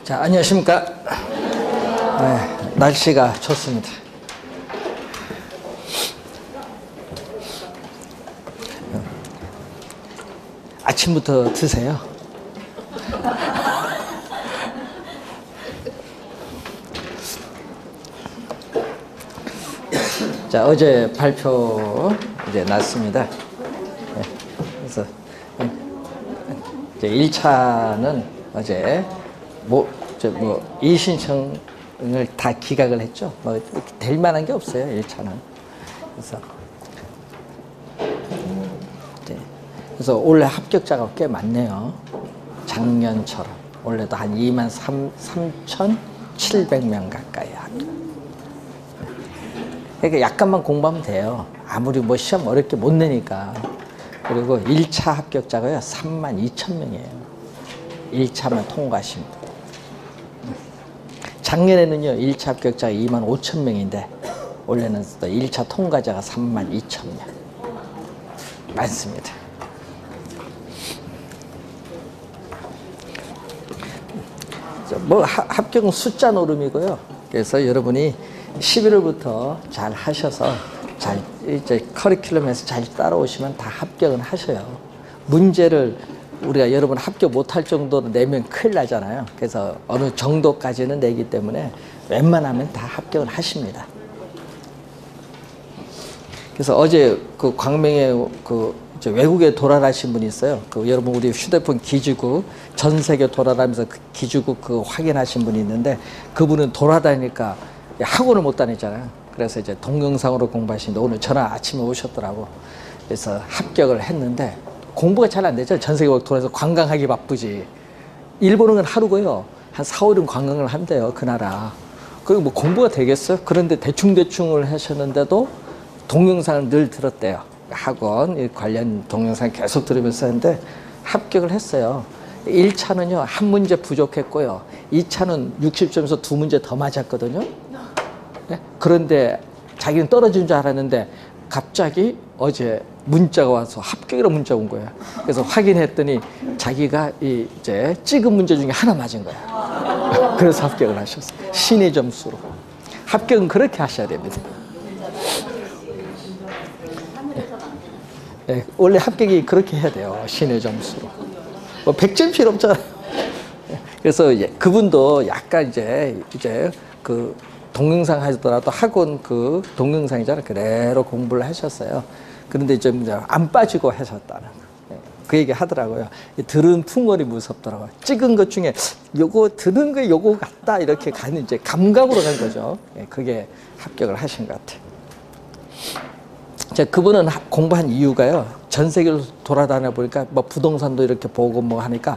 자, 안녕하십니까. 네, 날씨가 좋습니다. 아침부터 드세요. 자, 어제 발표 이제 났습니다. 네, 그래서 이제 1차는 어제 이의신청을 다 기각을 했죠. 뭐 될 만한 게 없어요, 1차는. 그래서 올해 합격자가 꽤 많네요. 작년처럼. 올해도 한 23,700명 가까이 합격. 그러니까 약간만 공부하면 돼요. 아무리 뭐 시험 어렵게 못 내니까. 그리고 1차 합격자가요, 32,000명이에요. 1차만 통과하신 분. 작년에는요, 1차 합격자가 25,000명인데, 올해는 또 1차 통과자가 32,000명. 많습니다. 뭐 합격은 숫자 노름이고요. 그래서 여러분이 11월부터 잘 하셔서 잘 이제 커리큘럼에서 잘 따라오시면 다 합격은 하셔요. 문제를 우리가 여러분 합격 못할 정도로 내면 큰일 나잖아요. 그래서 어느 정도까지는 내기 때문에 웬만하면 다 합격을 하십니다. 그래서 어제 그 광명에 외국에 돌아가신 분이 있어요. 여러분 우리 휴대폰 기지국 전 세계 돌아다니면서 그 기지국 확인하신 분이 있는데, 그분은 돌아다니니까 학원을 못 다녔잖아요. 그래서 이제 동영상으로 공부하시는데 오늘 전화 아침에 오셨더라고. 그래서 합격을 했는데 공부가 잘 안 되죠. 전 세계 돌아서 관광하기 바쁘지. 일본은 하루고요, 한 4, 5일 관광을 한대요, 그 나라. 그리고 뭐 공부가 되겠어요? 그런데 대충대충을 하셨는데도 동영상을 늘 들었대요. 학원 관련 동영상 계속 들으면서 했는데 합격을 했어요. 1차는요, 한 문제 부족했고요. 2차는 60점에서 2문제 더 맞았거든요. 네? 그런데 자기는 떨어진 줄 알았는데 갑자기 어제 문자가 와서 합격이라는 문자가 온 거예요. 그래서 확인했더니 자기가 이제 찍은 문제 중에 하나 맞은 거예요. 그래서 합격을 하셨어요. 신의 점수로. 합격은 그렇게 하셔야 됩니다. 네, 원래 합격이 그렇게 해야 돼요. 신의 점수로. 뭐 100점 필요 없잖아요. 그래서 그분도 약간 이제 그 동영상 하시더라도 학원 그 동영상이잖아요. 그대로 공부를 하셨어요. 그런데 좀 안 빠지고 하셨다는 거. 그 얘기 하더라고요. 들은 풍월이 무섭더라고요. 찍은 것 중에 요거 들은 거 요거 같다 이렇게 가는 이제 감각으로 간 거죠. 그게 합격을 하신 것 같아요. 그분은 공부한 이유가요, 전 세계를 돌아다녀 보니까 뭐 부동산도 이렇게 보고 뭐 하니까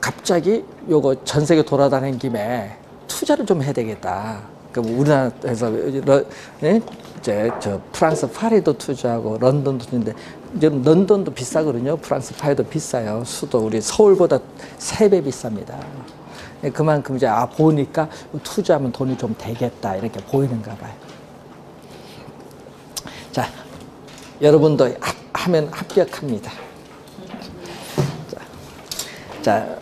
갑자기 요거 전 세계 돌아다니는 김에 투자를 좀 해야 되겠다. 우리나라에서 이제 프랑스 파리도 투자하고 런던도 투자인데, 런던도 비싸거든요. 프랑스 파리도 비싸요. 수도 우리 서울보다 3배 비쌉니다. 그만큼 이제 보니까 투자하면 돈이 좀 되겠다 이렇게 보이는가 봐요. 자, 여러분도 하면 합격합니다. 자,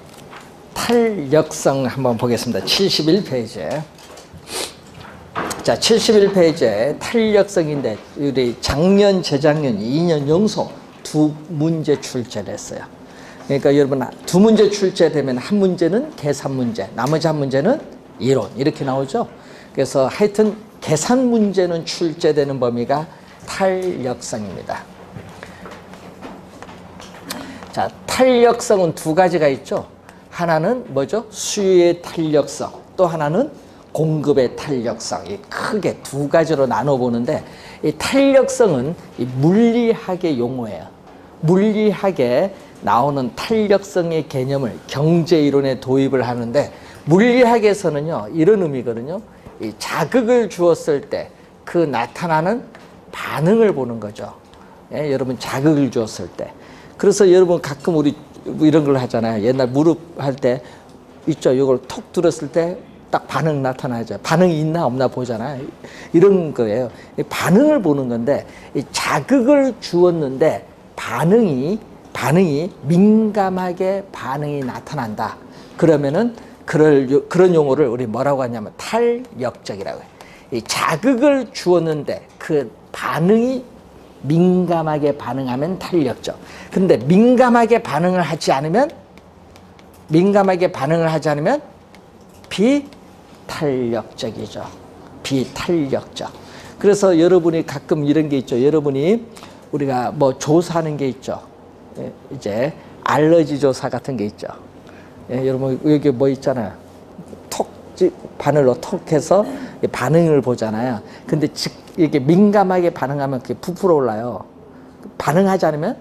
탄력성 한번 보겠습니다. 71페이지에. 자, 71페이지에 탄력성인데, 우리 작년, 재작년, 2년 연속 2문제 출제를 했어요. 그러니까 여러분 2문제 출제되면 한 문제는 계산 문제, 나머지 한 문제는 이론, 이렇게 나오죠. 그래서 하여튼 계산 문제는 출제되는 범위가 탄력성입니다. 자, 탄력성은 두 가지가 있죠. 하나는 뭐죠? 수요의 탄력성, 또 하나는 공급의 탄력성. 크게 두 가지로 나눠보는데, 이 탄력성은 이 물리학의 용어예요. 물리학에 나오는 탄력성의 개념을 경제이론에 도입을 하는데, 물리학에서는요, 이런 의미거든요. 이 자극을 주었을 때 그 나타나는 반응을 보는 거죠. 예, 여러분 자극을 주었을 때. 그래서 여러분 가끔 우리 이런 걸 하잖아요. 옛날 무릎 할 때 있죠. 이걸 톡 들었을 때 딱 반응 나타나죠. 반응이 있나 없나 보잖아요. 이런 거예요. 반응을 보는 건데, 이 자극을 주었는데 반응이 민감하게 반응이 나타난다. 그러면은 그런 용어를 우리 뭐라고 하냐면 탄력적이라고 해요. 이 자극을 주었는데 그 반응이 민감하게 반응하면 탄력적. 근데 민감하게 반응을 하지 않으면 비탄력적이죠. 비탄력적. 그래서 여러분이 가끔 이런 게 있죠. 여러분이 우리가 뭐 조사하는 게 있죠. 이제 알러지 조사 같은 게 있죠. 여러분 여기 뭐 있잖아요. 바늘로 톡 해서 반응을 보잖아요. 근데 이게 민감하게 반응하면 그게 부풀어 올라요. 반응하지 않으면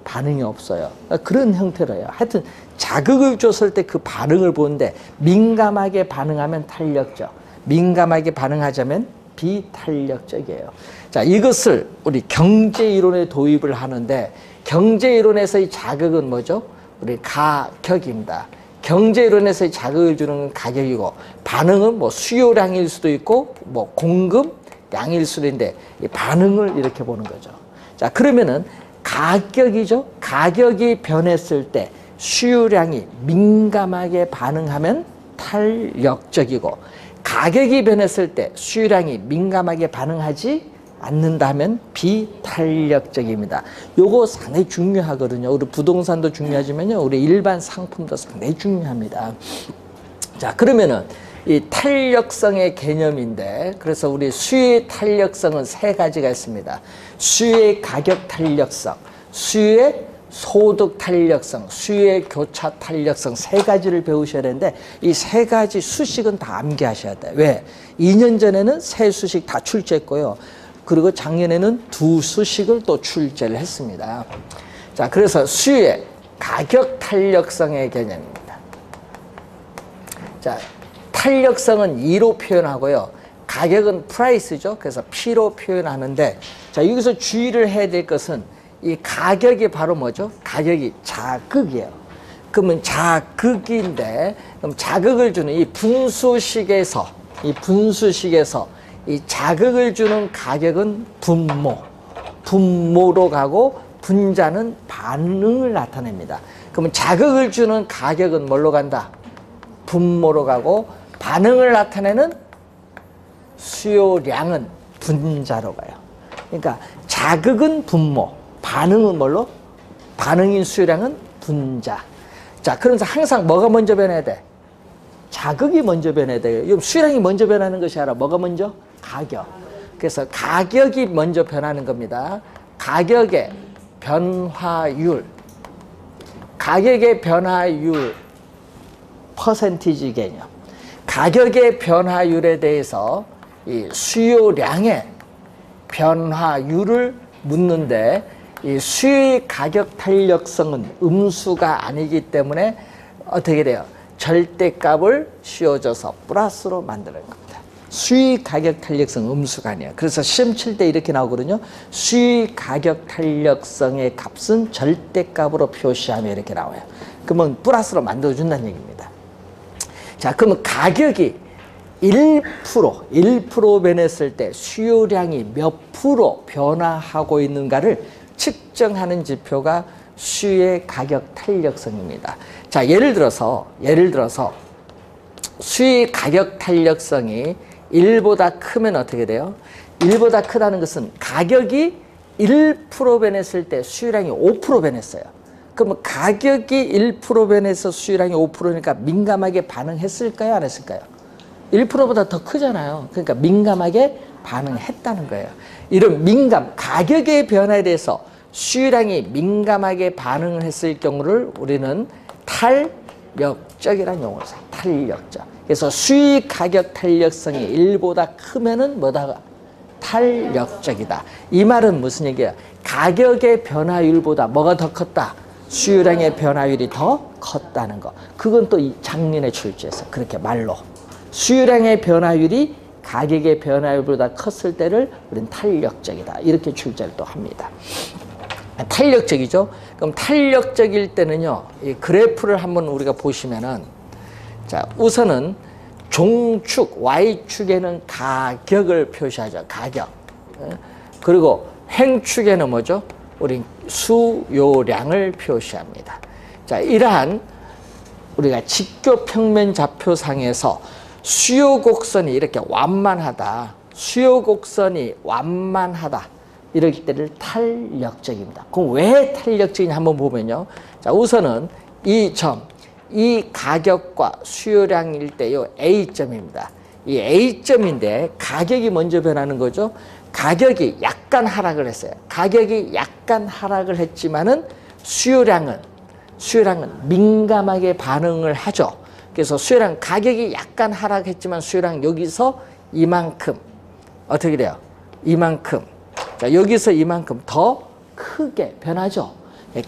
반응이 없어요. 그런 형태로요. 하여튼 자극을 줬을 때 그 반응을 보는데 민감하게 반응하면 탄력적, 민감하게 반응하자면 비탄력적이에요. 자, 이것을 우리 경제 이론에 도입을 하는데 경제 이론에서의 자극은 뭐죠? 우리 가격입니다. 경제 이론에서의 자극을 주는 건 가격이고 반응은 뭐 수요량일 수도 있고 뭐 공급량일 수도 있는데 이 반응을 이렇게 보는 거죠. 자, 그러면은 가격이죠. 가격이 변했을 때 수요량이 민감하게 반응하면 탄력적이고 가격이 변했을 때 수요량이 민감하게 반응하지 않는다면 비탄력적입니다. 요거 상당히 중요하거든요. 우리 부동산도 중요하지만요. 우리 일반 상품도 상당히 중요합니다. 자, 그러면은 이 탄력성의 개념인데 그래서 우리 수요의 탄력성은 세 가지가 있습니다. 수요의 가격 탄력성, 수요의 소득 탄력성, 수요의 교차 탄력성 세 가지를 배우셔야 되는데 이 세 가지 수식은 다 암기하셔야 돼요. 왜? 2년 전에는 세 수식 다 출제했고요. 그리고 작년에는 두 수식을 또 출제를 했습니다. 자, 그래서 수요의 가격 탄력성의 개념입니다. 자, 탄력성은 E로 표현하고요. 가격은 프라이스죠. 그래서 P로 표현하는데 자, 여기서 주의를 해야 될 것은 이 가격이 바로 뭐죠? 가격이 자극이에요. 그러면 자극인데 그럼 자극을 주는 이 분수식에서 이 자극을 주는 가격은 분모로 가고 분자는 반응을 나타냅니다. 그러면 자극을 주는 가격은 뭘로 간다? 분모로 가고 반응을 나타내는 수요량은 분자로 가요. 그러니까 자극은 분모, 반응은 뭘로? 반응인 수요량은 분자. 자, 그러면서 항상 뭐가 먼저 변해야 돼? 자극이 먼저 변해야 돼요. 수요량이 먼저 변하는 것이 아니라 뭐가 먼저? 가격. 그래서 가격이 먼저 변하는 겁니다. 가격의 변화율 퍼센티지 개념. 가격의 변화율에 대해서 이 수요량의 변화율을 묻는데 이 수요의 가격 탄력성은 음수가 아니기 때문에 어떻게 돼요? 절대값을 씌워줘서 플러스로 만드는 겁니다. 수의 가격 탄력성 음수가 아니에요. 그래서 시험 칠 때 이렇게 나오거든요. 수의 가격 탄력성의 값은 절대값으로 표시하면 이렇게 나와요. 그러면 플러스로 만들어준다는 얘기입니다. 자, 그러면 가격이 1% 변했을 때 수요량이 몇 프로 변화하고 있는가를 측정하는 지표가 수의 가격 탄력성입니다. 자, 예를 들어서 수의 가격 탄력성이 1보다 크면 어떻게 돼요? 1보다 크다는 것은 가격이 1% 변했을 때 수요량이 5% 변했어요. 그러면 가격이 1% 변해서 수요량이 5%니까 민감하게 반응했을까요? 안 했을까요? 1%보다 더 크잖아요. 그러니까 민감하게 반응했다는 거예요. 이런 가격의 변화에 대해서 수요량이 민감하게 반응을 했을 경우를 우리는 탄력적이라는 용어를 써요. 탄력적. 그래서 수의 가격 탄력성이 1보다 크면은 뭐다? 탄력적이다. 이 말은 무슨 얘기야? 가격의 변화율보다 뭐가 더 컸다? 수요량의 변화율이 더 컸다는 거. 그건 또 작년에 출제해서 그렇게 말로. 수요량의 변화율이 가격의 변화율보다 컸을 때를 우리는 탄력적이다. 이렇게 출제를 또 합니다. 탄력적이죠? 그럼 탄력적일 때는요, 이 그래프를 한번 우리가 보시면은, 자, 우선은 종축, Y축에는 가격을 표시하죠. 가격. 그리고 행축에는 뭐죠? 우리 수요량을 표시합니다. 자, 이러한 우리가 직교평면 좌표상에서 수요 곡선이 이렇게 완만하다. 수요 곡선이 완만하다. 이럴 때를 탄력적입니다. 그럼 왜 탄력적이냐 한번 보면요. 자, 우선은 이 점, 이 가격과 수요량일 때 요 A점입니다. 이 A점인데 가격이 먼저 변하는 거죠. 가격이 약간 하락을 했어요. 가격이 약간 하락을 했지만은 수요량은 민감하게 반응을 하죠. 그래서 수요량 가격이 약간 하락했지만 수요량 여기서 이만큼 어떻게 돼요? 이만큼. 자, 여기서 이만큼 더 크게 변하죠.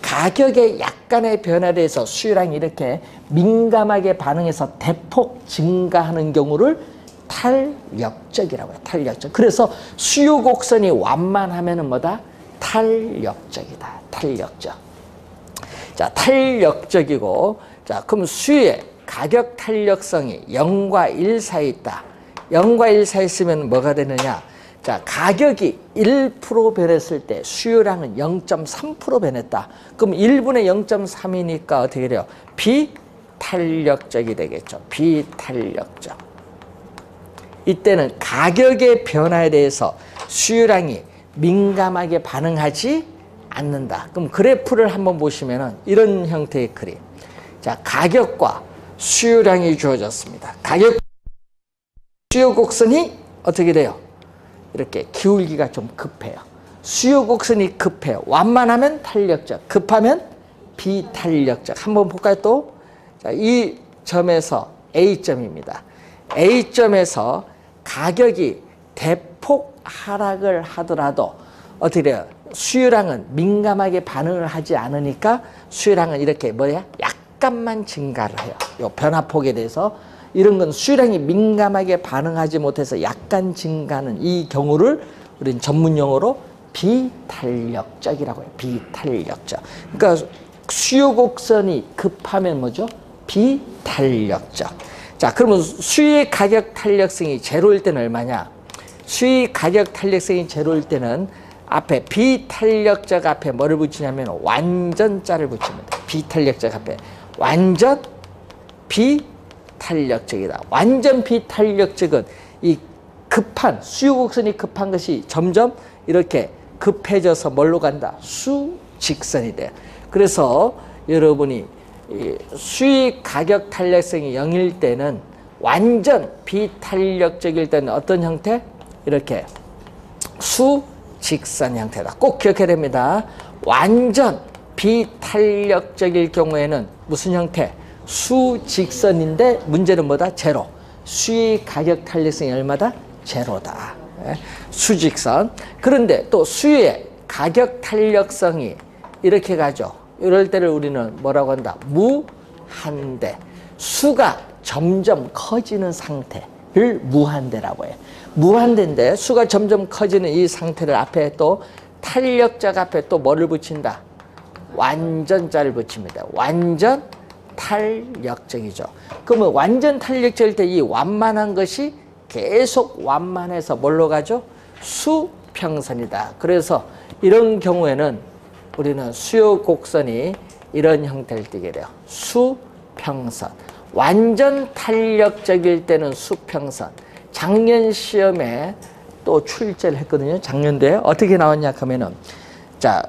가격의 약간의 변화에 해서 수요량이 이렇게 민감하게 반응해서 대폭 증가하는 경우를 탄력적이라고 해요. 탄력적. 그래서 수요 곡선이 완만하면은 뭐다? 탄력적이다. 탄력적. 자, 탄력적이고, 자, 그럼 수요의 가격 탄력성이 0과 1 사이에 있다. 0과 1 사이에 있으면 뭐가 되느냐? 자, 가격이 1% 변했을 때 수요량은 0.3% 변했다. 그럼 1분의 0.3이니까 어떻게 돼요? 비탄력적이 되겠죠. 비탄력적. 이때는 가격의 변화에 대해서 수요량이 민감하게 반응하지 않는다. 그럼 그래프를 한번 보시면은 이런 형태의 그림. 자, 가격과 수요량이 주어졌습니다. 가격, 수요 곡선이 어떻게 돼요? 이렇게 기울기가 좀 급해요. 수요 곡선이 급해요. 완만하면 탄력적, 급하면 비탄력적. 한번 볼까요 또? 자, 이 점에서 A점입니다. A점에서 가격이 대폭 하락을 하더라도 어떻게 돼요? 수요량은 민감하게 반응을 하지 않으니까 수요량은 이렇게 뭐야? 약간만 증가를 해요. 요 변화폭에 대해서 이런 건 수요량이 민감하게 반응하지 못해서 약간 증가하는 이 경우를 우리는 전문 용어로 비탄력적이라고 해요. 비탄력적. 그러니까 수요 곡선이 급하면 뭐죠? 비탄력적. 자, 그러면 수요의 가격 탄력성이 제로일 때는 얼마냐? 수요의 가격 탄력성이 제로일 때는 앞에 비탄력적 앞에 뭐를 붙이냐면 완전자를 붙입니다. 비탄력적 앞에 완전 비탄력적이다. 완전 비탄력적은 이 급한 수요 곡선이 급한 것이 점점 이렇게 급해져서 뭘로 간다? 수직선이 돼요. 그래서 여러분이 수익 가격 탄력성이 0일 때는 완전 비탄력적일 때는 어떤 형태? 이렇게 수직선 형태다. 꼭 기억해야 됩니다. 완전 비탄력적일 경우에는 무슨 형태? 수직선인데 문제는 뭐다? 제로. 수익 가격 탄력성이 얼마다? 제로다. 수직선. 그런데 또 수의 가격 탄력성이 이렇게 가죠. 이럴 때를 우리는 뭐라고 한다? 무한대. 수가 점점 커지는 상태를 무한대라고 해요. 무한대인데 수가 점점 커지는 이 상태를 앞에 또 탄력적 앞에 또 뭐를 붙인다? 완전자를 붙입니다. 완전 탄력적이죠. 그러면 완전 탄력적일 때 이 완만한 것이 계속 완만해서 뭘로 가죠? 수평선이다. 그래서 이런 경우에는 우리는 수요 곡선이 이런 형태를 띠게 돼요. 수평선. 완전 탄력적일 때는 수평선. 작년 시험에 또 출제를 했거든요. 작년도에 어떻게 나왔냐 하면은 자,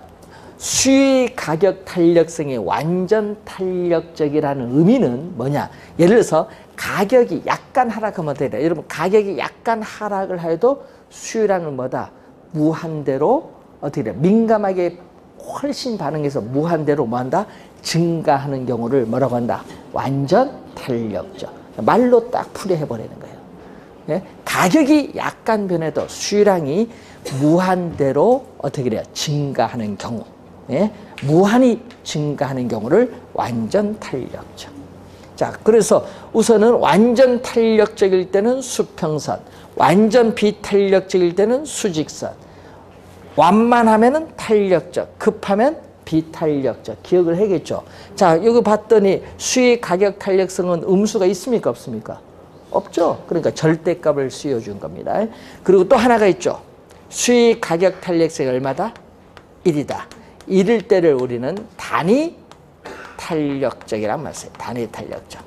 수의 가격 탄력성이 완전 탄력적이라는 의미는 뭐냐? 예를 들어서 가격이 약간 하락하면 어떻게 돼요? 여러분 가격이 약간 하락을 해도 수요량은 뭐다? 무한대로 어떻게 돼요? 민감하게 훨씬 반응해서 무한대로 뭐한다? 증가하는 경우를 뭐라고 한다? 완전 탄력적. 말로 딱 풀이해버리는 거예요. 예? 가격이 약간 변해도 수요량이 무한대로 어떻게 돼요? 증가하는 경우. 예? 무한히 증가하는 경우를 완전 탄력적. 자, 그래서 우선은 완전 탄력적일 때는 수평선, 완전 비탄력적일 때는 수직선. 완만하면은 탄력적, 급하면 비탄력적. 기억을 해야겠죠. 자, 여기 봤더니 수의 가격 탄력성은 음수가 있습니까? 없습니까? 없죠. 그러니까 절대값을 씌워준 겁니다. 그리고 또 하나가 있죠. 수의 가격 탄력성이 얼마다? 1이다. 1일 때를 우리는 단위 탄력적이란 말을 써요. 단위 탄력적.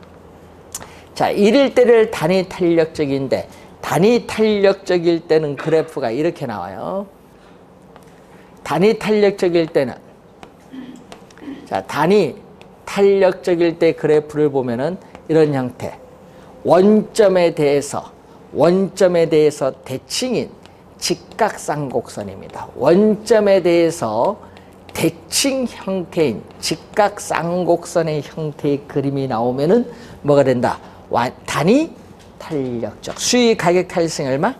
자, 이럴 때를 단위 탄력적인데, 단위 탄력적일 때는 그래프가 이렇게 나와요. 단위 탄력적일 때는, 자, 단위 탄력적일 때 그래프를 보면은 이런 형태. 원점에 대해서 대칭인 직각쌍곡선입니다. 원점에 대해서 대칭 형태인 직각쌍곡선의 형태의 그림이 나오면은 뭐가 된다? 단위 탄력적. 수위 가격 탄력성이 얼마?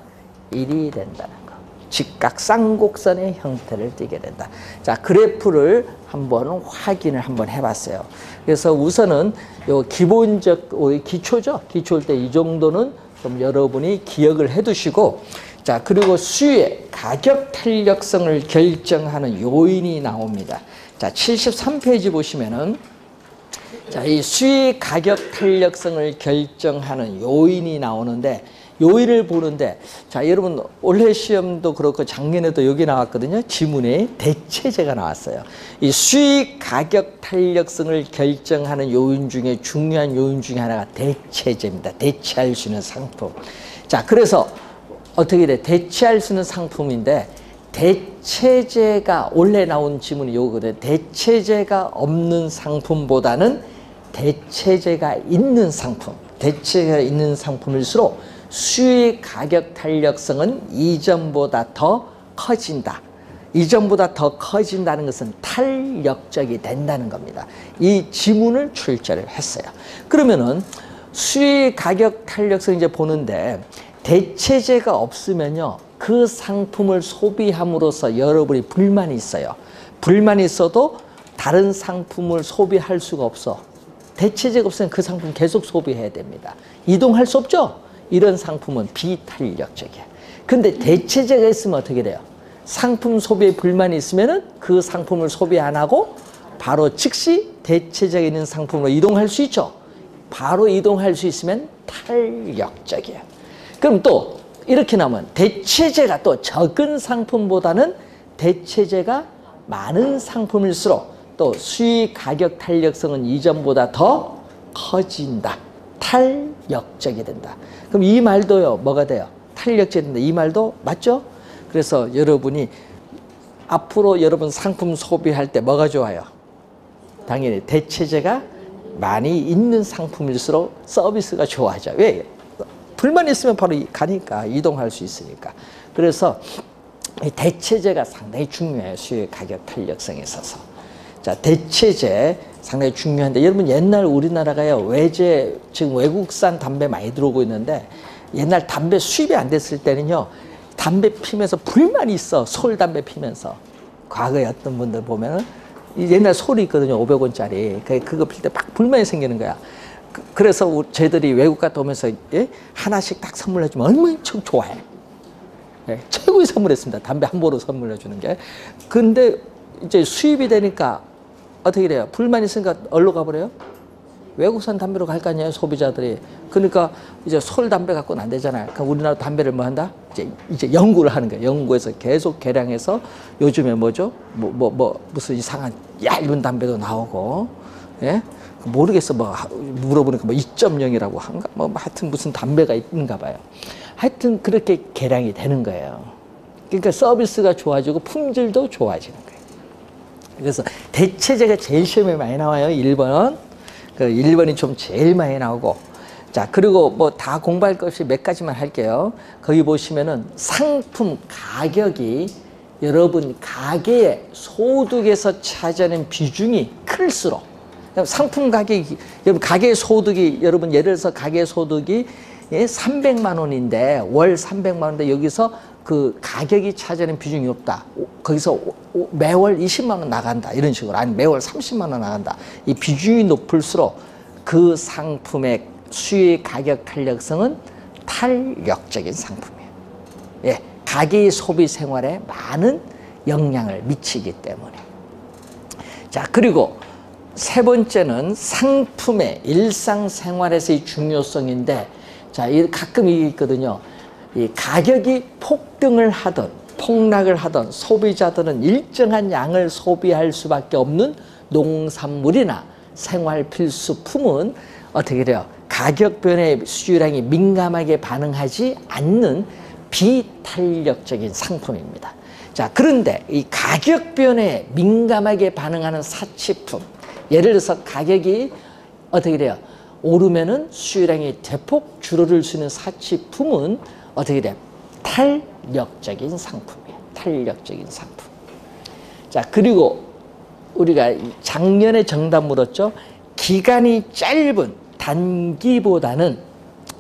1이 된다는 거. 직각쌍곡선의 형태를 띠게 된다. 자, 그래프를 한번 확인을 한번 해봤어요. 그래서 우선은 요 기본적 기초죠. 기초일 때 이 정도는 좀 여러분이 기억을 해두시고, 자, 그리고 수위의 가격 탄력성을 결정하는 요인이 나옵니다. 자, 73페이지 보시면은, 자, 이 수위 가격 탄력성을 결정하는 요인이 나오는데, 요인을 보는데, 자, 여러분 올해 시험도 그렇고 작년에도 여기 나왔거든요. 지문에 대체제가 나왔어요. 이 수익 가격 탄력성을 결정하는 요인 중에 중요한 요인 중에 하나가 대체제입니다. 대체할 수 있는 상품. 자, 그래서 어떻게 돼? 대체할 수 있는 상품인데, 대체제가 올해 나온 지문이 요거거든요. 대체제가 없는 상품보다는 대체제가 있는 상품, 대체제가 있는 상품일수록 수익 가격 탄력성은 이전보다 더 커진다. 이전보다 더 커진다는 것은 탄력적이 된다는 겁니다. 이 지문을 출제를 했어요. 그러면은 수익 가격 탄력성 이제 보는데, 대체제가 없으면요, 그 상품을 소비함으로써 여러분이 불만이 있어요. 불만이 있어도 다른 상품을 소비할 수가 없어. 대체제가 없으면 그 상품 계속 소비해야 됩니다. 이동할 수 없죠? 이런 상품은 비탄력적이야. 근데 대체제가 있으면 어떻게 돼요? 상품 소비에 불만이 있으면은 그 상품을 소비 안 하고 바로 즉시 대체제가 있는 상품으로 이동할 수 있죠. 바로 이동할 수 있으면 탄력적이에요. 그럼 또 이렇게 나오면 대체제가 또 적은 상품보다는 대체제가 많은 상품일수록 또 수익 가격 탄력성은 이전보다 더 커진다. 탄력적이 된다. 그럼 이 말도요, 뭐가 돼요? 탄력적이 된다. 이 말도 맞죠? 그래서 여러분이 앞으로 여러분 상품 소비할 때 뭐가 좋아요? 당연히 대체제가 많이 있는 상품일수록 서비스가 좋아하죠. 왜? 불만이 있으면 바로 가니까, 이동할 수 있으니까. 그래서 대체제가 상당히 중요해요. 수익 가격 탄력성에 있어서. 자, 대체제 상당히 중요한데, 여러분 옛날 우리나라가요, 외제, 지금 외국산 담배 많이 들어오고 있는데, 옛날 담배 수입이 안 됐을 때는요, 담배 피면서 불만이 있어. 솔 담배 피면서. 과거에 어떤 분들 보면은 옛날 솔이 있거든요. 500원짜리. 그거 필 때 막 불만이 생기는 거야. 그래서 저희들이 외국 갔다 오면서, 예? 하나씩 딱 선물해주면 얼마나 좋아해. 예? 최고의 선물했습니다. 담배 한 보로 선물해주는 게. 근데 이제 수입이 되니까 어떻게 돼요? 불만이 있으니까 어디로 가버려요? 외국산 담배로 갈 거 아니에요, 소비자들이. 그러니까 이제 솔 담배 갖고는 안 되잖아요. 그러니까 우리나라 담배를 뭐 한다? 이제 연구를 하는 거예요. 연구해서 계속 개량해서 요즘에 뭐죠? 무슨 이상한 얇은 담배도 나오고, 예? 모르겠어. 뭐 물어보니까 뭐 2.0이라고 한가? 뭐 하여튼 무슨 담배가 있는가 봐요. 하여튼 그렇게 개량이 되는 거예요. 그러니까 서비스가 좋아지고 품질도 좋아지는 거예요. 그래서 대체제가 제일 시험에 많이 나와요. 1번. 그 1번이 좀 제일 많이 나오고. 자, 그리고 뭐 다 공부할 것 없이 몇 가지만 할게요. 거기 보시면은 상품 가격이 여러분 가게의 소득에서 차지하는 비중이 클수록, 상품 가격이, 여러분 가게 소득이, 여러분 예를 들어서 가게 소득이 300만 원인데, 월 300만 원인데 여기서 그 가격이 차지하는 비중이 없다. 거기서 매월 20만 원 나간다. 이런 식으로. 아니 매월 30만 원 나간다. 이 비중이 높을수록 그 상품의 수익 가격 탄력성은 탄력적인 상품이에요. 예, 가게의 소비 생활에 많은 영향을 미치기 때문에. 자, 그리고 세 번째는 상품의 일상생활에서의 중요성인데, 자, 가끔 이게 있거든요. 이 가격이 폭등을 하든 폭락을 하든 소비자들은 일정한 양을 소비할 수밖에 없는 농산물이나 생활 필수품은 어떻게 돼요? 가격 변화에 수요량이 민감하게 반응하지 않는 비탄력적인 상품입니다. 자, 그런데 이 가격 변화에 민감하게 반응하는 사치품, 예를 들어서 가격이 어떻게 돼요? 오르면은 수요량이 대폭 줄어들 수 있는 사치품은 어떻게 돼요? 탄력적인 상품이에요. 탄력적인 상품. 자, 그리고 우리가 작년에 정답 물었죠? 기간이 짧은 단기보다는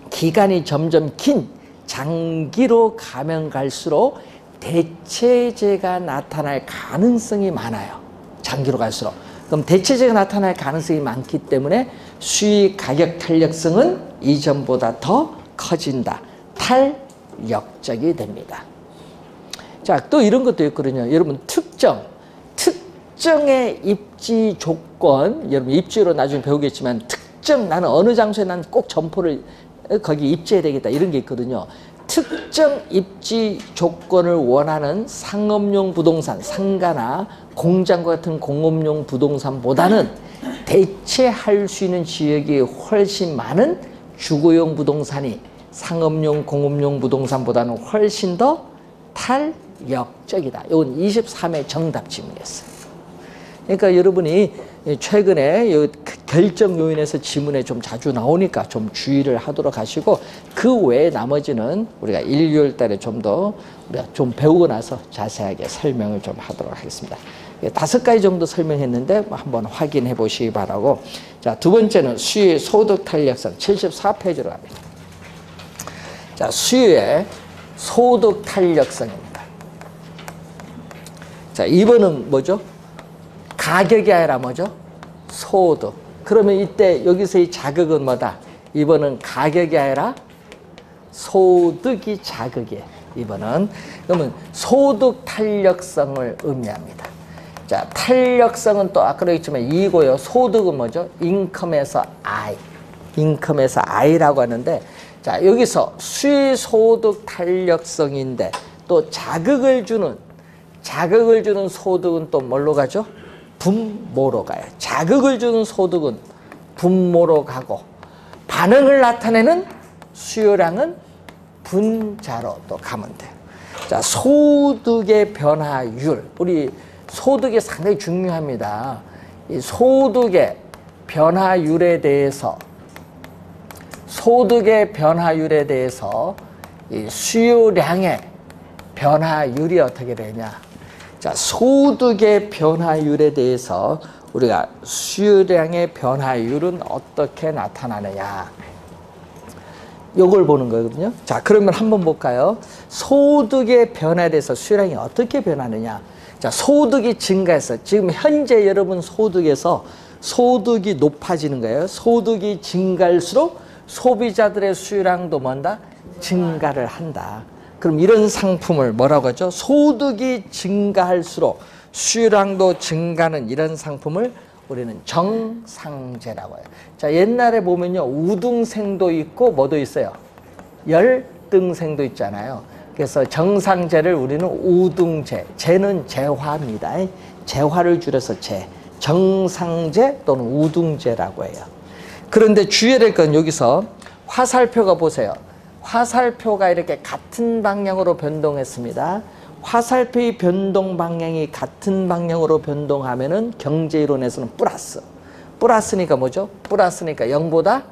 기간이 점점 긴 장기로 가면 갈수록 대체제가 나타날 가능성이 많아요. 장기로 갈수록. 그럼 대체제가 나타날 가능성이 많기 때문에 수익 가격 탄력성은 이전보다 더 커진다. 탄력적이 됩니다. 자, 또 이런 것도 있거든요. 여러분, 특정의 입지 조건, 여러분 입지로 나중에 배우겠지만 나는 어느 장소에 난 꼭 점포를 거기 입지해야 되겠다 이런 게 있거든요. 특정 입지 조건을 원하는 상업용 부동산, 상가나 공장과 같은 공업용 부동산보다는 대체할 수 있는 지역이 훨씬 많은 주거용 부동산이 상업용, 공업용 부동산보다는 훨씬 더 탄력적이다. 이건 23회 정답 질문이었어요. 그러니까 여러분이 최근에 결정 요인에서 지문에 좀 자주 나오니까 좀 주의를 하도록 하시고, 그 외에 나머지는 우리가 일요일 달에 좀 더 우리가 좀 배우고 나서 자세하게 설명을 좀 하도록 하겠습니다. 5가지 정도 설명했는데 한번 확인해 보시기 바라고. 자, 두 번째는 수요의 소득 탄력성 74페이지로 갑니다. 자, 수요의 소득 탄력성입니다. 자, 2번은 뭐죠? 가격이 아니라 뭐죠? 소득. 그러면 이때 여기서의 자극은 뭐다? 2번은 가격이 아니라 소득이 자극이에요. 2번은. 그러면 소득 탄력성을 의미합니다. 자, 탄력성은 또 아까 그랬지만 2고요. 소득은 뭐죠? 인컴에서 I. 인컴에서 I라고 하는데, 자, 여기서 수의소득 탄력성인데 또 자극을 주는 소득은 또 뭘로 가죠? 분모로 가요. 자극을 주는 소득은 분모로 가고, 반응을 나타내는 수요량은 분자로 또 가면 돼요. 자, 소득의 변화율. 우리 소득이 상당히 중요합니다. 이 소득의 변화율에 대해서 이 수요량의 변화율이 어떻게 되냐. 자, 소득의 변화율에 대해서 우리가 수요량의 변화율은 어떻게 나타나느냐, 요걸 보는 거거든요. 자, 그러면 한번 볼까요? 소득의 변화에 대해서 수요량이 어떻게 변하느냐. 자, 소득이 증가해서 지금 현재 여러분 소득에서 소득이 높아지는 거예요. 소득이 증가할수록 소비자들의 수요량도 뭔다? 증가를 한다. 그럼 이런 상품을 뭐라고 하죠? 소득이 증가할수록 수요량도 증가하는 이런 상품을 우리는 정상제라고 해요. 자, 옛날에 보면요, 우등생도 있고 뭐도 있어요? 열등생도 있잖아요. 그래서 정상제를 우리는 우등제, 제는 재화입니다. 재화를 줄여서 제, 정상제 또는 우등제라고 해요. 그런데 주의해야 될 건 여기서 화살표가 보세요. 화살표가 이렇게 같은 방향으로 변동했습니다. 화살표의 변동 방향이 같은 방향으로 변동하면은 경제이론에서는 플러스. 플러스니까 뭐죠? 플러스니까 0보다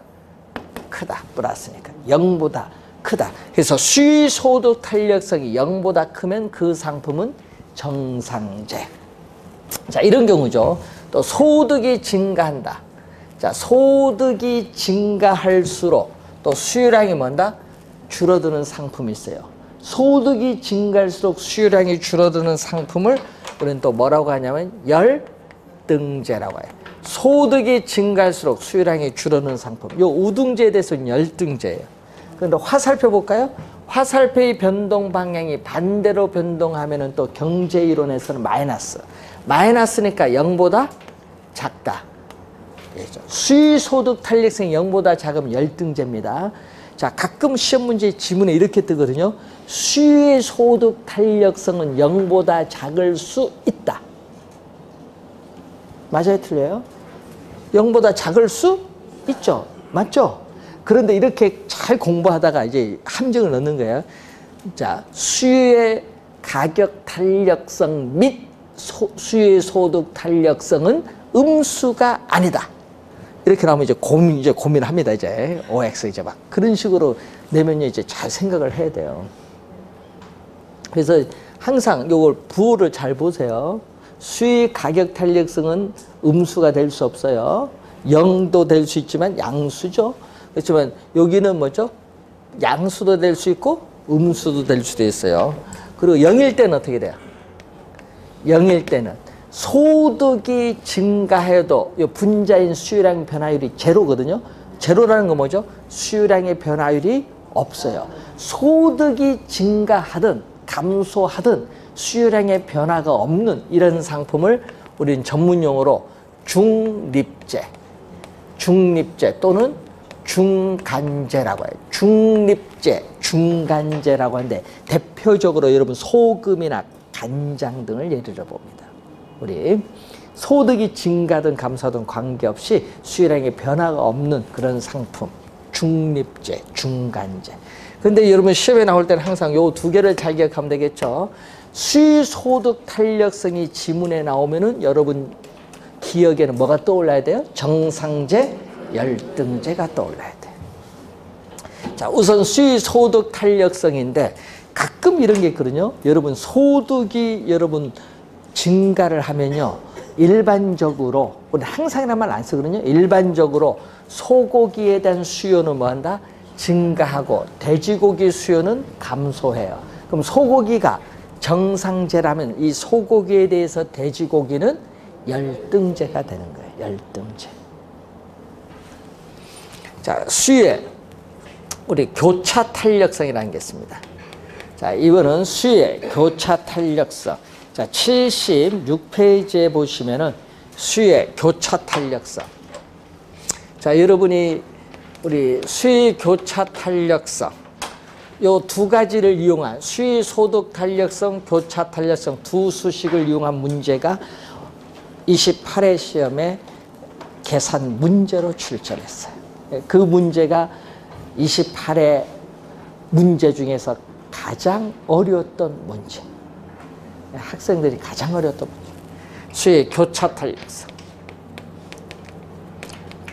크다. 플러스니까 0보다 크다. 그래서 수의소득 탄력성이 0보다 크면 그 상품은 정상제. 자, 이런 경우죠. 또 소득이 증가한다. 자, 소득이 증가할수록 또 수요량이 뭔다? 줄어드는 상품이 있어요. 소득이 증가할수록 수요량이 줄어드는 상품을 우리는 또 뭐라고 하냐면 열등제라고 해요. 소득이 증가할수록 수요량이 줄어드는 상품. 요 우등제에 대해서는 열등제예요. 그런데 화살표 볼까요? 화살표의 변동 방향이 반대로 변동하면은 또 경제이론에서는 마이너스. 마이너스니까 0보다 작다. 수의소득 탄력성이 0보다 작으면 열등제입니다. 자, 가끔 시험 문제 지문에 이렇게 뜨거든요. 수의소득 탄력성은 0보다 작을 수 있다. 맞아요, 틀려요? 0보다 작을 수 있죠. 맞죠? 그런데 이렇게 잘 공부하다가 이제 함정을 넣는 거예요. 자, 수유의 가격 탄력성 및 수유의 소득 탄력성은 음수가 아니다. 이렇게 나오면 이제 고민합니다. 이제 OX 이제 막 그런 식으로 내면요 이제 잘 생각을 해야 돼요. 그래서 항상 요걸 부호를 잘 보세요. 수의 가격 탄력성은 음수가 될 수 없어요. 0도 될 수 있지만 양수죠. 그렇지만 여기는 뭐죠? 양수도 될 수 있고 음수도 될 수도 있어요. 그리고 0일 때는 어떻게 돼요? 0일 때는 소득이 증가해도 이 분자인 수유량 변화율이 제로거든요. 제로라는 건 뭐죠? 수유량의 변화율이 없어요. 소득이 증가하든 감소하든 수유량의 변화가 없는 이런 상품을 우리는 전문용어로 중립제 또는 중간제라고 해요. 중립제, 중간제라고 하는데 대표적으로 여러분 소금이나 간장 등을 예를 들어 봅니다. 우리 소득이 증가든 감소하든 관계없이 수요량의 변화가 없는 그런 상품 중립제, 중간제. 근데 여러분 시험에 나올 때는 항상 요 두 개를 잘 기억하면 되겠죠. 수소득 탄력성이 지문에 나오면은 여러분 기억에는 뭐가 떠올라야 돼요? 정상제, 열등제가 떠올라야 돼. 자, 우선 수소득 탄력성인데 가끔 이런 게 있거든요. 여러분 소득이 여러분 증가를 하면요. 일반적으로 우리 항상 이런 말 안 쓰거든요. 일반적으로 소고기에 대한 수요는 뭐한다? 증가하고 돼지고기 수요는 감소해요. 그럼 소고기가 정상제라면 이 소고기에 대해서 돼지고기는 열등제가 되는 거예요. 열등제. 자, 수의 우리 교차 탄력성이라는 게 있습니다. 자, 이거는 수의 교차 탄력성. 자, 76페이지에 보시면은 수의 교차 탄력성. 자, 여러분이 우리 수의 교차 탄력성 요 두 가지를 이용한 수의 소득 탄력성, 교차 탄력성 두 수식을 이용한 문제가 28회 시험에 계산 문제로 출전했어요. 그 문제가 28회 문제 중에서 가장 어려웠던 문제. 학생들이 가장 어려웠던 문제. 수의 교차 탄력성.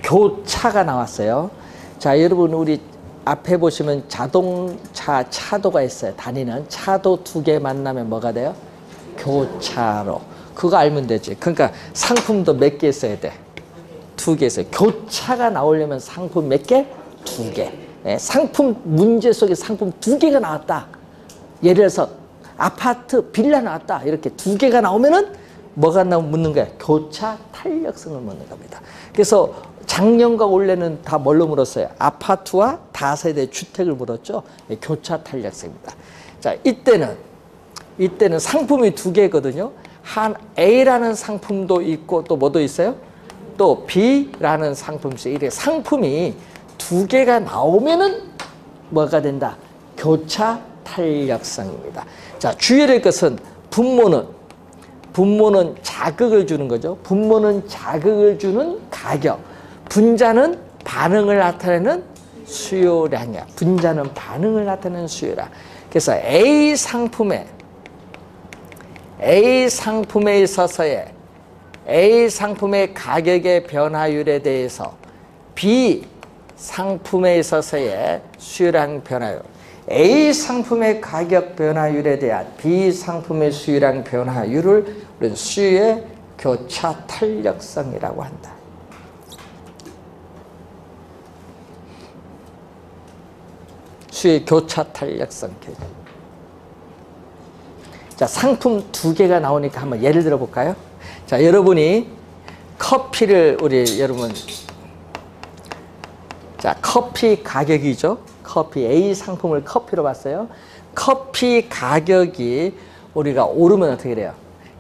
교차가 나왔어요. 자, 여러분 우리 앞에 보시면 자동차 차도가 있어요. 다니는 차도 두 개 만나면 뭐가 돼요? 교차로. 그거 알면 되지. 그러니까 상품도 몇 개 있어야 돼? 두 개 있어요. 교차가 나오려면 상품 몇 개? 두 개. 네, 상품 문제 속에 상품 두 개가 나왔다. 예를 들어서 아파트 빌라 나왔다. 이렇게 두 개가 나오면은 뭐가 나오면 묻는 거야? 교차 탄력성을 묻는 겁니다. 그래서 작년과 올해는 다 뭘로 물었어요? 아파트와 다세대 주택을 물었죠. 네, 교차 탄력성입니다. 자, 이때는 상품이 두 개거든요. 한 A라는 상품도 있고 또 뭐도 있어요? 또 B라는 상품이 있어요. 이렇게 상품이 두 개가 나오면은 뭐가 된다? 교차 탄력성입니다. 자, 주의해야 될 것은 분모는 자극을 주는 거죠. 분모는 자극을 주는 가격. 분자는 반응을 나타내는 수요량이야. 분자는 반응을 나타내는 수요량. 그래서 A 상품에 있어서의 A 상품의 가격의 변화율에 대해서 B 상품에 있어서의 수요량 변화율, A 상품의 가격 변화율에 대한 B 상품의 수요량 변화율을 우리는 수요의 교차 탄력성이라고 한다. 수의 교차 탄력성. 자, 상품 두 개가 나오니까 한번 예를 들어 볼까요? 자, 여러분이 커피를 여러분 자, 커피 가격이죠. 커피 A 상품을 커피로 봤어요. 커피 가격이 우리가 오르면 어떻게 돼요?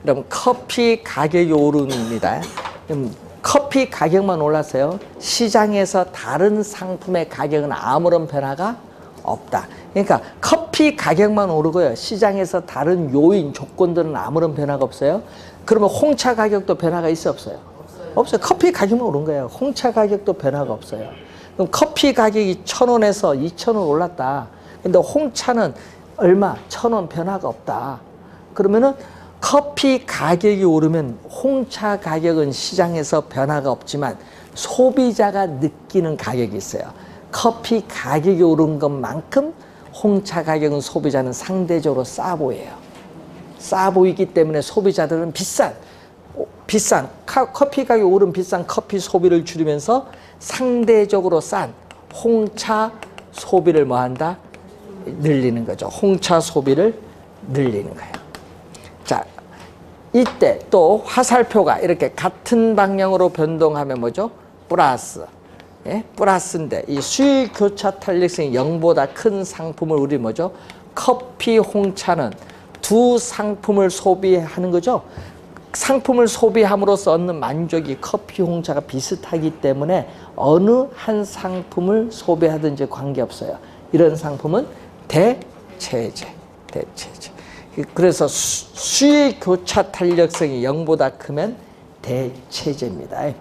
그럼 커피 가격이 오릅니다. 그럼 커피 가격만 올랐어요. 시장에서 다른 상품의 가격은 아무런 변화가 없다. 그러니까 커피 가격만 오르고요. 시장에서 다른 요인, 조건들은 아무런 변화가 없어요. 그러면 홍차 가격도 변화가 있어 없어요? 없어요. 커피 가격만 오른 거예요. 홍차 가격도 변화가 없어요. 그럼 커피 가격이 1,000원에서 2,000원 올랐다. 근데 홍차는 얼마? 1,000원 변화가 없다. 그러면은 커피 가격이 오르면 홍차 가격은 시장에서 변화가 없지만 소비자가 느끼는 가격이 있어요. 커피 가격이 오른 것만큼 홍차 가격은 소비자는 상대적으로 싸 보여요. 싸 보이기 때문에 소비자들은 비싼 커피 가격이 오른 비싼 커피 소비를 줄이면서 상대적으로 싼 홍차 소비를 뭐한다? 늘리는 거죠. 홍차 소비를 늘리는 거예요. 자, 이때 또 화살표가 이렇게 같은 방향으로 변동하면 뭐죠? 플러스. 예? 플러스인데 이 수익 교차 탄력성이 0보다 큰 상품을 우리 뭐죠? 커피, 홍차는 두 상품을 소비하는 거죠. 상품을 소비함으로써 얻는 만족이 커피, 홍차가 비슷하기 때문에 어느 한 상품을 소비하든지 관계없어요. 이런 상품은 대체제. 그래서 수익 교차 탄력성이 0보다 크면 대체제입니다.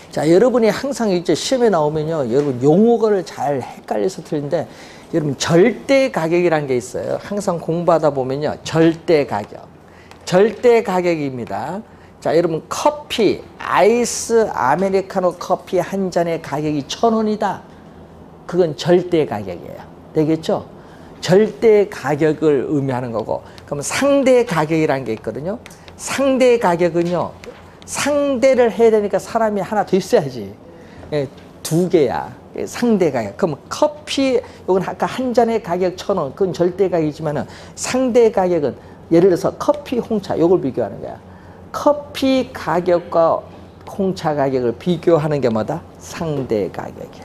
자, 여러분이 항상 이제 시험에 나오면요, 여러분 용어를 잘 헷갈려서 틀리는데, 여러분 절대 가격이라는 게 있어요. 항상 공부하다 보면요, 절대 가격입니다. 자, 여러분 커피, 아이스 아메리카노 커피 한 잔의 가격이 1,000원이다. 그건 절대 가격이에요. 되겠죠? 절대 가격을 의미하는 거고, 그럼 상대 가격이라는 게 있거든요. 상대 가격은요, 상대를 해야 되니까 사람이 하나 더 있어야지. 예, 두 개야. 상대 가격. 그럼 커피, 이건 아까 한 잔의 가격 1,000원, 그건 절대 가격이지만은 상대 가격은 예를 들어서 커피, 홍차, 이걸 비교하는 거야. 커피 가격과 홍차 가격을 비교하는 게 뭐다? 상대 가격이야.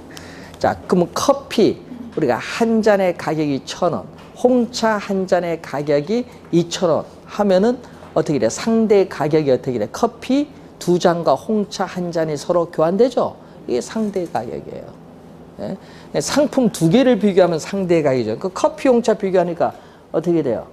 자, 그러면 커피, 우리가 한 잔의 가격이 1,000원, 홍차 한 잔의 가격이 2,000원 하면은 어떻게 돼? 상대 가격이 어떻게 돼? 커피 두 잔과 홍차 한 잔이 서로 교환되죠? 이게 상대 가격이에요. 예? 상품 두 개를 비교하면 상대 가격이죠. 그 커피, 홍차 비교하니까 어떻게 돼요?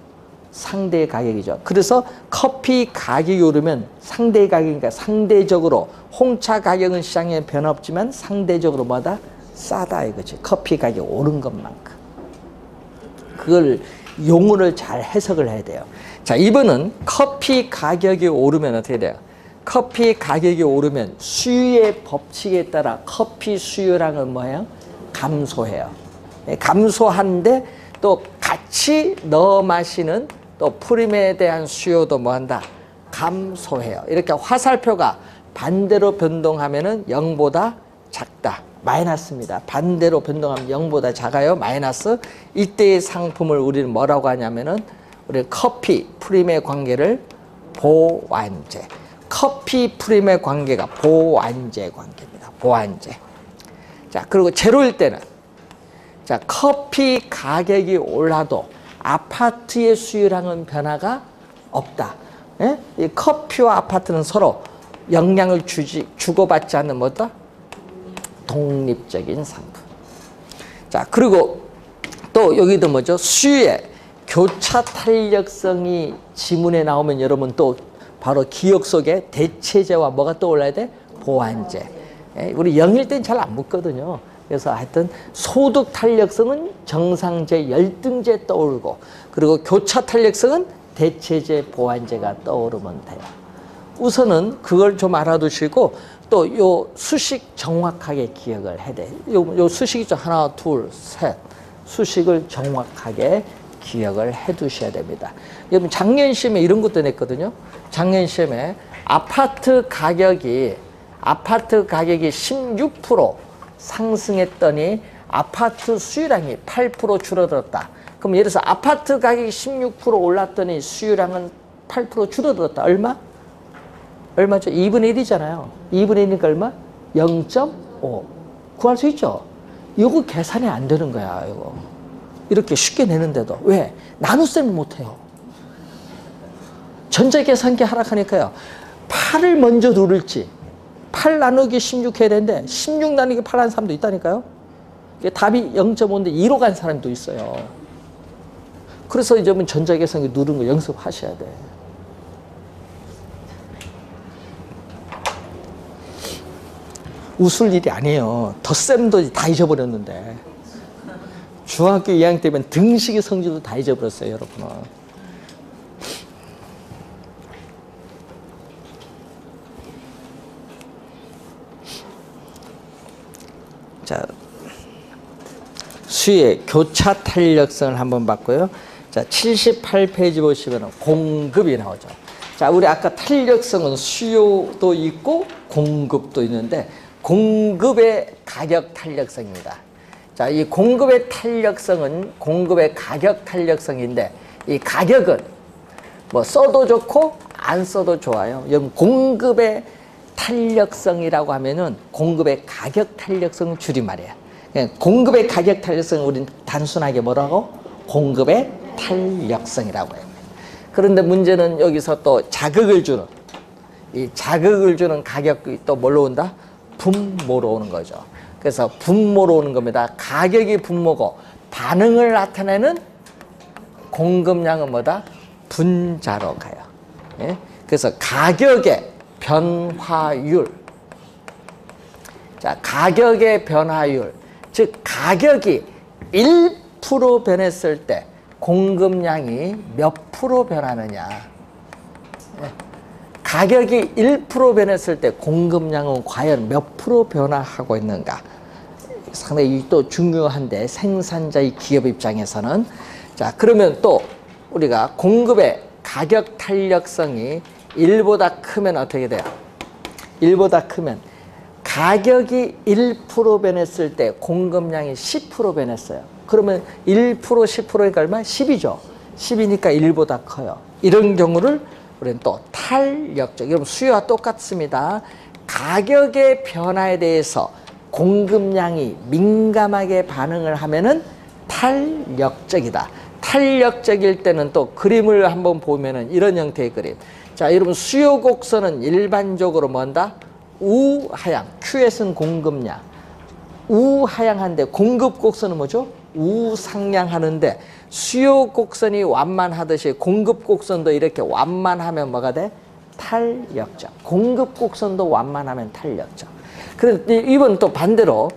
상대 가격이죠. 그래서 커피 가격이 오르면 상대 가격이니까 상대적으로 홍차 가격은 시장에 변화 없지만 상대적으로 뭐다? 싸다 이거지. 커피 가격이 오른 것만큼. 그걸 용어를 잘 해석을 해야 돼요. 자, 이번은 커피 가격이 오르면 어떻게 돼요? 커피 가격이 오르면 수요의 법칙에 따라 커피 수요량은 뭐예요? 감소해요. 감소하는데 또 같이 넣어 마시는 또 프림에 대한 수요도 뭐한다? 감소해요. 이렇게 화살표가 반대로 변동하면은 0보다 작다. 마이너스입니다. 반대로 변동하면 0보다 작아요. 마이너스. 이때의 상품을 우리는 뭐라고 하냐면은 우리 커피 프림의 관계를 보완제. 커피 프림의 관계가 보완제 관계입니다. 보완제. 자, 그리고 제로일 때는 자, 커피 가격이 올라도 아파트의 수요량은 변화가 없다. 예? 이 커피와 아파트는 서로 영향을 주고받지 않는 뭐다? 독립적인 상품. 자, 그리고 또 여기도 뭐죠? 수요의 교차 탄력성이 지문에 나오면 여러분 또 바로 기억 속에 대체제와 뭐가 떠올라야 돼? 보완제. 예? 우리 0일 땐 잘 안 묻거든요. 그래서 하여튼 소득 탄력성은 정상제, 열등제 떠오르고 그리고 교차 탄력성은 대체제, 보완제가 떠오르면 돼요. 우선은 그걸 좀 알아두시고 또 요 수식 정확하게 기억을 해야 돼. 요 수식이 좀 하나, 둘, 셋. 수식을 정확하게 기억을 해 두셔야 됩니다. 여러분 작년 시험에 이런 것도 냈거든요. 작년 시험에 아파트 가격이 16% 상승했더니 아파트 수요량이 8% 줄어들었다. 그럼 예를 들어서 아파트 가격이 16% 올랐더니 수요량은 8% 줄어들었다. 얼마? 얼마죠? 2분의 1이잖아요. 2분의 1이니까 얼마? 0.5. 구할 수 있죠? 이거 계산이 안 되는 거야, 이거. 이렇게 쉽게 내는데도. 왜? 나눗셈을 못해요. 전자계산기 하락하니까요. 8을 먼저 누를지 8 나누기 16 해야 되는데 16 나누기 8 하는 사람도 있다니까요. 답이 0.5인데 2로 간 사람도 있어요. 그래서 이제 전자계산기 누른 거 연습하셔야 돼. 웃을 일이 아니에요. 덧셈도 다 잊어버렸는데. 중학교 2학년 때면 등식의 성질도 다 잊어버렸어요, 여러분은. 자, 수의 교차 탄력성을 한번 봤고요. 자, 78페이지 보시면 공급이 나오죠. 자, 우리 아까 탄력성은 수요도 있고 공급도 있는데 공급의 가격 탄력성입니다. 자, 이 공급의 탄력성은 공급의 가격 탄력성인데 이 가격은 뭐 써도 좋고 안 써도 좋아요. 여러분 공급의 탄력성이라고 하면은 공급의 가격 탄력성 줄임말이에요. 공급의 가격 탄력성은 우리는 단순하게 뭐라고? 공급의 탄력성이라고 해요. 그런데 문제는 여기서 또 자극을 주는, 이 자극을 주는 가격이 또 뭘로 온다? 분모로 오는 거죠. 그래서 분모로 오는 겁니다. 가격이 분모고 반응을 나타내는 공급량은 뭐다? 분자로 가요. 예? 그래서 가격의 변화율. 자, 가격의 변화율. 즉, 가격이 1% 변했을 때 공급량이 몇 프로 변하느냐. 예? 가격이 1% 변했을 때 공급량은 과연 몇 프로 변화하고 있는가. 상당히 또 중요한데 생산자의 기업 입장에서는. 자, 그러면 또 우리가 공급의 가격 탄력성이 1보다 크면 어떻게 돼요? 1보다 크면 가격이 1% 변했을 때 공급량이 10% 변했어요. 그러면 1%, 10%니까 얼마? 10이죠. 10이니까 1보다 커요. 이런 경우를 우리는 또 탄력적, 여러분 수요와 똑같습니다. 가격의 변화에 대해서 공급량이 민감하게 반응을 하면은 탄력적이다. 탄력적일 때는 또 그림을 한번 보면은 이런 형태의 그림. 자, 여러분 수요 곡선은 일반적으로 뭔다? 우하향, Q에서는 공급량. 우하향한데 공급 곡선은 뭐죠? 우상향하는데 수요 곡선이 완만하듯이 공급 곡선도 이렇게 완만하면 뭐가 돼? 탄력적. 공급 곡선도 완만하면 탄력적. 그런데 이번 또 반대로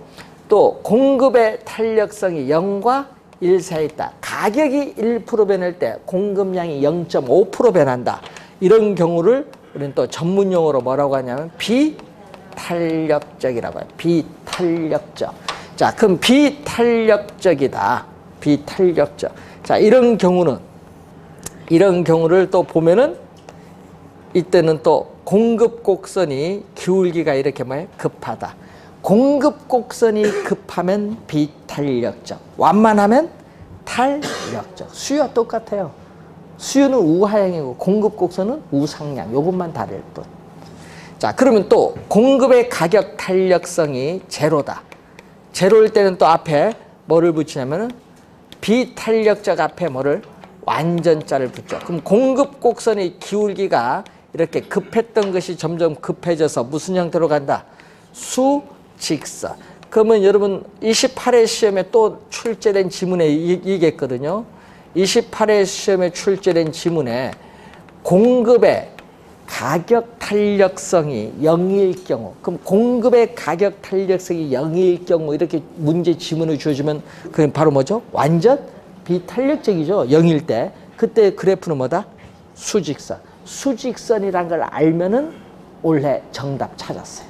또 공급의 탄력성이 0과 1 사이에 있다. 가격이 1% 변할 때 공급량이 0.5% 변한다. 이런 경우를 우리는 또 전문 용어로 뭐라고 하냐면 비탄력적이라고 해요. 비탄력적. 자, 그럼 비탄력적이다. 비탄력적. 자, 이런 경우는, 이런 경우를 또 보면은 이때는 또 공급 곡선이 기울기가 이렇게 뭐예요? 급하다. 공급 곡선이 급하면 비탄력적. 완만하면 탄력적. 수요와 똑같아요. 수요는 우하향이고 공급 곡선은 우상향. 요것만 다를 뿐. 자, 그러면 또 공급의 가격 탄력성이 제로다. 제로일 때는 또 앞에 뭐를 붙이냐면은 비탄력적 앞에 뭐를? 완전자를 붙죠. 그럼 공급 곡선의 기울기가 이렇게 급했던 것이 점점 급해져서 무슨 형태로 간다? 수직선. 그러면 여러분 28회 시험에 또 출제된 지문에 이겠거든요. 28회 시험에 출제된 지문에 공급의 가격 탄력성이 0일 경우, 그럼 공급의 가격 탄력성이 0일 경우 이렇게 문제 지문을 주어주면 그게 바로 뭐죠? 완전 비탄력적이죠. 0일 때. 그때 그래프는 뭐다? 수직선. 수직선이란 걸 알면은 올해 정답 찾았어요.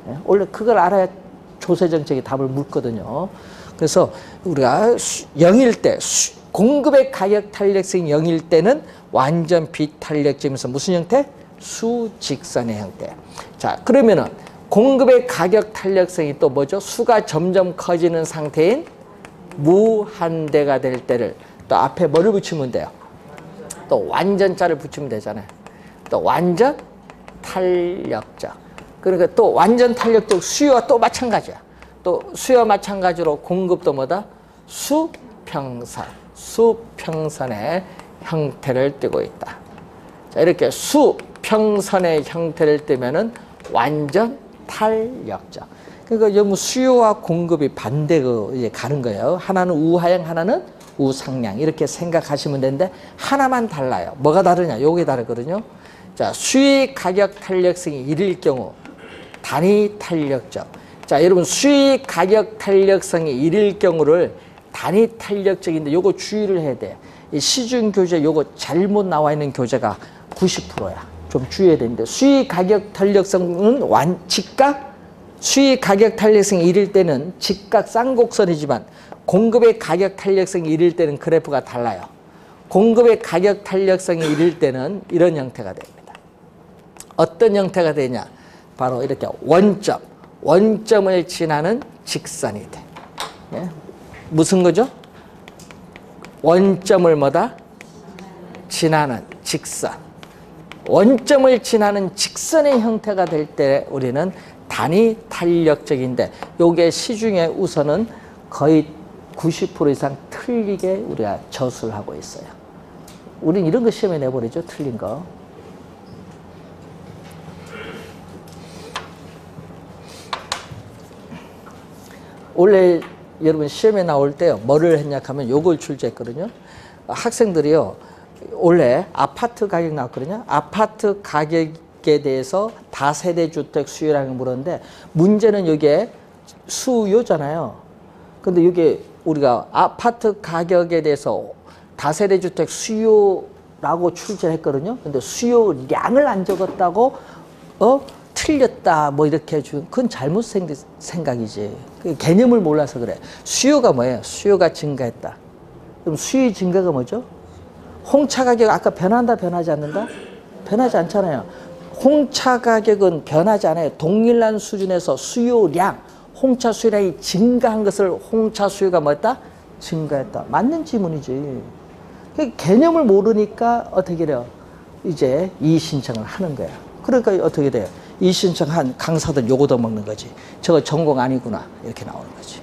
네? 원래 그걸 알아야 조세정책이 답을 묻거든요. 그래서 우리가 0일 때 공급의 가격 탄력성이 0일 때는 완전 비탄력적이면서 무슨 형태? 수직선의 형태. 자, 그러면은 공급의 가격 탄력성이 또 뭐죠? 수가 점점 커지는 상태인 무한대가 될 때를 또 앞에 뭐를 붙이면 돼요? 또 완전자를 붙이면 되잖아요. 또 완전 탄력적. 그러니까 또 완전 탄력적 수요와 또 마찬가지야. 또 수요와 마찬가지로 공급도 뭐다? 수평선. 수평선의 형태를 띠고 있다. 자, 이렇게 수평선의 형태를 띠면은 완전 탄력적. 그러니까 여러분 수요와 공급이 반대로 이제 가는 거예요. 하나는 우하향, 하나는 우상향. 이렇게 생각하시면 되는데 하나만 달라요. 뭐가 다르냐? 요게 다르거든요. 자, 수의 가격 탄력성이 1일 경우 단위 탄력적. 자, 여러분 수익 가격 탄력성이 1일 경우를 단위 탄력적인데 요거 주의를 해야 돼요. 이 시중 교재 요거 잘못 나와 있는 교재가 90%야. 좀 주의해야 되는데 수익 가격 탄력성은 직각 수익 가격 탄력성이 1일 때는 직각 쌍곡선이지만 공급의 가격 탄력성이 1일 때는 그래프가 달라요. 공급의 가격 탄력성이 1일 때는 이런 형태가 됩니다. 어떤 형태가 되냐? 바로 이렇게 원점을 지나는 직선이 돼. 예? 무슨 거죠? 원점을 뭐다? 지나는 직선. 원점을 지나는 직선의 형태가 될 때 우리는 단위 탄력적인데 요게 시중에 우선은 거의 90% 이상 틀리게 우리가 저수를 하고 있어요. 우린 이런 거 시험에 내버리죠. 틀린 거. 원래 여러분 시험에 나올 때 뭐를 했냐 하면 요걸 출제했거든요. 학생들이요. 원래 아파트 가격 나왔거든요. 아파트 가격에 대해서 다세대 주택 수요량을 물었는데 문제는 이게 수요잖아요. 근데 이게 우리가 아파트 가격에 대해서 다세대 주택 수요라고 출제했거든요. 근데 수요량을 안 적었다고 틀렸다 뭐 이렇게 해주면 그건 잘못 생각이지. 그 개념을 몰라서 그래. 수요가 뭐예요? 수요가 증가했다. 그럼 수요의 증가가 뭐죠? 홍차 가격 아까 변한다 변하지 않는다? 변하지 않잖아요. 홍차 가격은 변하지 않아요. 동일한 수준에서 수요량, 홍차 수요량이 증가한 것을 홍차 수요가 뭐였다? 증가했다. 맞는 지문이지. 개념을 모르니까 어떻게 돼요? 이제 이의 신청을 하는 거야. 그러니까 어떻게 돼요? 이의 신청한 강사들 요거도 먹는 거지. 저거 전공 아니구나. 이렇게 나오는 거지.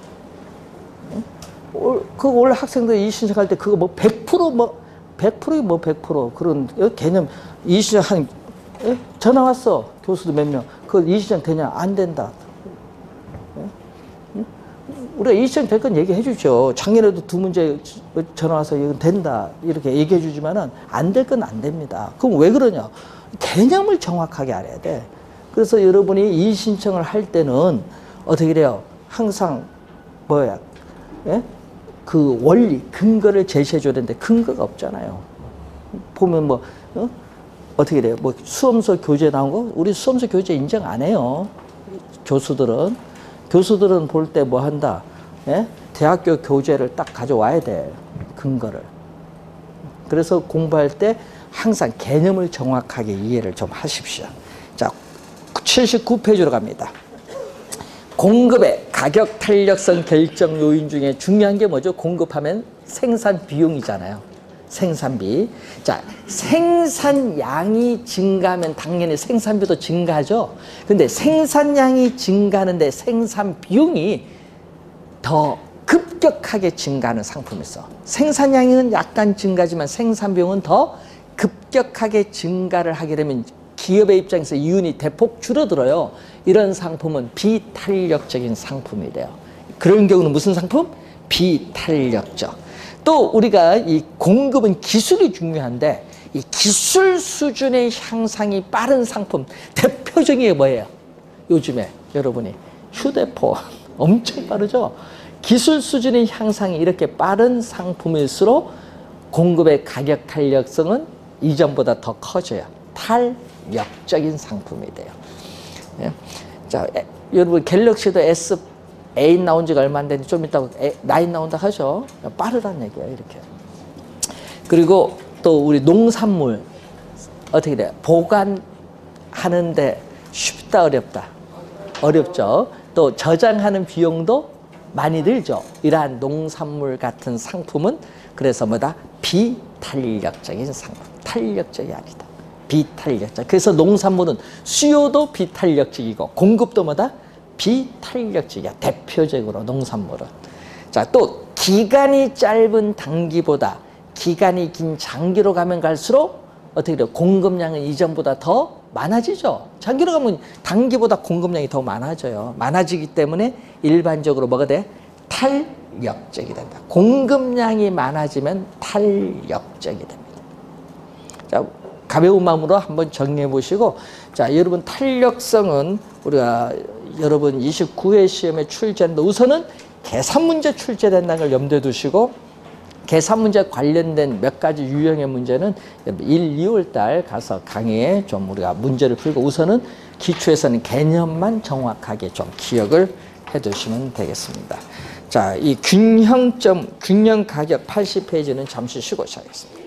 그 원래 학생들 이의 신청할 때 그거 뭐 100% 그런 개념 이의 신청 전화 왔어. 교수도 몇 명. 그거 이의 신청 되냐? 안 된다. 우리가 이의 신청 될 건 얘기해 주죠. 작년에도 2문제 전화 와서 이건 된다. 이렇게 얘기해 주지만은 안 될 건 안 됩니다. 그럼 왜 그러냐? 개념을 정확하게 알아야 돼. 그래서 여러분이 이의 신청을 할 때는 어떻게 돼요? 항상 뭐야? 예? 그 원리, 근거를 제시해 줘야 되는데 근거가 없잖아요. 보면 뭐 어떻게 돼요? 뭐 수험서 교재 나온 거 우리 수험서 교재 인정 안 해요. 교수들은 볼 때 뭐 한다? 예? 대학교 교재를 딱 가져와야 돼. 근거를. 그래서 공부할 때 항상 개념을 정확하게 이해를 좀 하십시오. 자, 79페이지로 갑니다. 공급의 가격 탄력성 결정 요인 중에 중요한 게 뭐죠? 공급하면 생산 비용이잖아요. 생산비. 자, 생산량이 증가하면 당연히 생산비도 증가하죠. 근데 생산량이 증가하는데 생산 비용이 더 급격하게 증가하는 상품이 있어. 생산량은 약간 증가지만 생산 비용은 더 급격하게 증가를 하게 되면 기업의 입장에서 이윤이 대폭 줄어들어요. 이런 상품은 비탄력적인 상품이 돼요. 그런 경우는 무슨 상품? 비탄력적. 또 우리가 이 공급은 기술이 중요한데 이 기술 수준의 향상이 빠른 상품 대표적인 게 뭐예요? 요즘에 여러분이 휴대폰 엄청 빠르죠? 기술 수준의 향상이 이렇게 빠른 상품일수록 공급의 가격 탄력성은 이전보다 더 커져요. 탄력적인 상품이 돼요. 예? 자, 여러분 갤럭시도 S8 나온 지가 얼마 안 됐는데 좀 이따가 9 나온다 하죠. 빠르다는 얘기예요. 이렇게. 그리고 또 우리 농산물 어떻게 돼요? 보관하는데 쉽다 어렵다? 어렵죠. 또 저장하는 비용도 많이 들죠. 이러한 농산물 같은 상품은 그래서 뭐다? 비탄력적인 상품. 탄력적이 아니다. 비탄력적. 그래서 농산물은 수요도 비탄력적이고 공급도 뭐다? 비탄력적이야. 대표적으로 농산물은. 자, 또 기간이 짧은 단기보다 기간이 긴 장기로 가면 갈수록 어떻게 돼요? 공급량은 이전보다 더 많아지죠. 장기로 가면 단기보다 공급량이 더 많아져요. 많아지기 때문에 일반적으로 뭐가 돼? 탄력적이 된다. 공급량이 많아지면 탄력적이 됩니다. 자, 가벼운 마음으로 한번 정리해 보시고, 자, 여러분 탄력성은 우리가 여러분 29회 시험에 출제하는데 우선은 계산 문제 출제된다는 걸 염두에 두시고 계산 문제 관련된 몇 가지 유형의 문제는 1, 2월 달 가서 강의에 좀 우리가 문제를 풀고 우선은 기초에서는 개념만 정확하게 좀 기억을 해 두시면 되겠습니다. 자, 이 균형 가격 80페이지는 잠시 쉬고 시작하겠습니다.